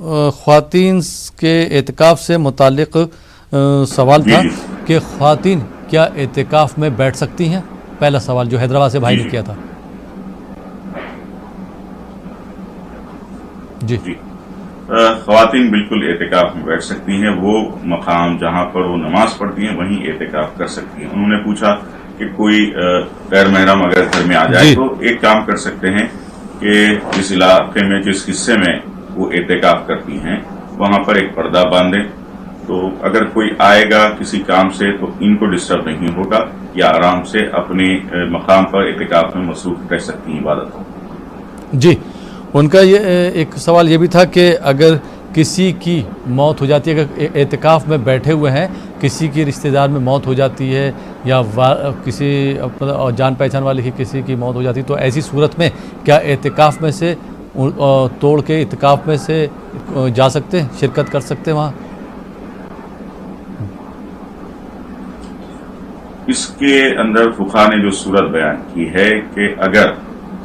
خواتین کے اعتکاف سے متعلق سوال تھا کہ خواتین کیا اعتکاف میں بیٹھ سکتی ہیں؟ پہلا سوال جو حیدرآباد سے بھائی نے کیا تھا. جی خواتین بالکل اعتکاف میں بیٹھ سکتی ہیں. وہ مقام جہاں پر وہ نماز پڑھتی ہیں وہیں اعتکاف کر سکتی ہیں. انہوں نے پوچھا کہ کوئی غیر محرم اگر گھر میں آ جائے تو ایک کام کر سکتے ہیں کہ جس علاقے میں جس حصے میں وہ اعتکاف کرتی ہیں وہاں پر ایک پردہ باندھیں، تو اگر کوئی آئے گا کسی کام سے تو ان کو ڈسٹرب نہیں ہوگا، یا آرام سے اپنے مقام پر اعتکاف میں مصروف رہ سکتی ہیں عبادت ہو. جی ان کا یہ ایک سوال یہ بھی تھا کہ اگر کسی کی موت ہو جاتی ہے، اگر اعتکاف میں بیٹھے ہوئے ہیں کسی کی رشتہ دار میں موت ہو جاتی ہے یا کسی جان پہچان والے کی کسی کی موت ہو جاتی ہے، تو ایسی صورت میں کیا اعتکاف میں سے توڑ کے اعتکاف میں سے جا سکتے ہیں، شرکت کر سکتے ہیں وہاں؟ اس کے اندر فقہا نے جو صورت بیان کی ہے کہ اگر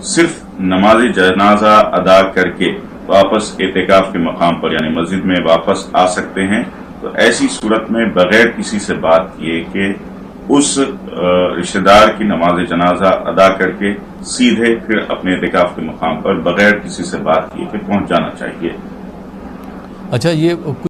صرف نماز جنازہ ادا کر کے واپس اعتکاف کے مقام پر یعنی مسجد میں واپس آ سکتے ہیں، تو ایسی صورت میں بغیر کسی سے بات کیے کہ اس رشتہ دار کی نماز جنازہ ادا کر کے سیدھے پھر اپنے اعتکاف کے مقام پر بغیر کسی سے بات کیے کہ پہنچ جانا چاہیے. اچھا، یہ